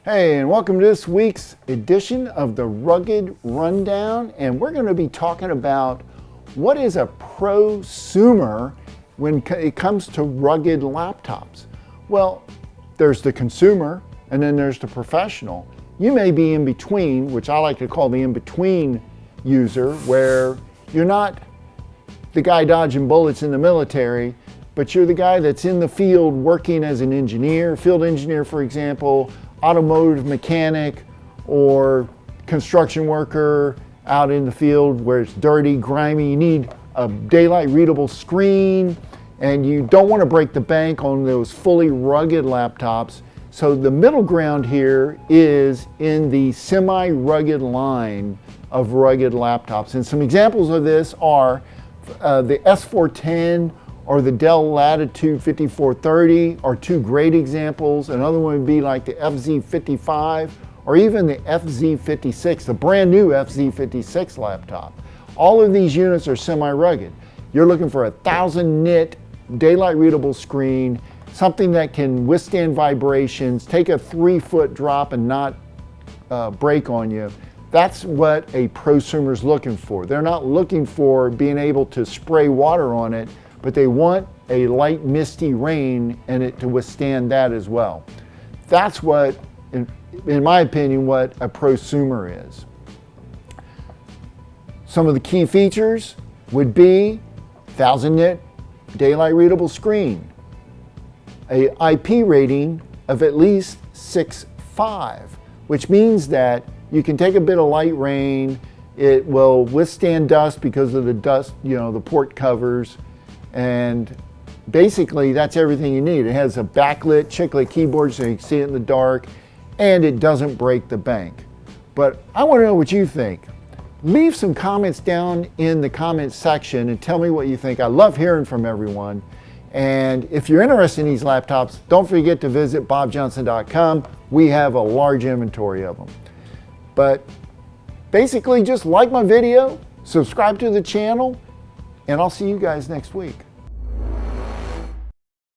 Hey, and welcome to this week's edition of the Rugged Rundown, and we're going to be talking about what is a prosumer when it comes to rugged laptops. Well, there's the consumer and then there's the professional. You may be in between, which I like to call the in-between user, where you're not the guy dodging bullets in the military, but you're the guy that's in the field working as an engineer, field engineer, for example, automotive mechanic, or construction worker out in the field where it's dirty, grimy. You need a daylight readable screen, and you don't want to break the bank on those fully rugged laptops. So the middle ground here is in the semi-rugged line of rugged laptops. And some examples of this are the S410 or the Dell Latitude 5430 are two great examples. Another one would be like the FZ55 or even the FZ56, the brand new FZ56 laptop. All of these units are semi-rugged. You're looking for a 1000 nit daylight readable screen, something that can withstand vibrations, take a 3-foot drop and not break on you. That's what a prosumer's looking for. They're not looking for being able to spray water on it, but they want a light misty rain and it to withstand that as well. That's what, in my opinion, what a prosumer is. Some of the key features would be 1000 nit daylight readable screen, a IP rating of at least 6.5, which means that you can take a bit of light rain, it will withstand dust because of the dust, the port covers, and basically that's everything you need. It has a backlit chiclet keyboard so you can see it in the dark, and it doesn't break the bank. But I want to know what you think. Leave some comments down in the comments section and tell me what you think. I love hearing from everyone. And if you're interested in these laptops, don't forget to visit bobjohnson.com. We have a large inventory of them. But basically just like my video, subscribe to the channel, and I'll see you guys next week.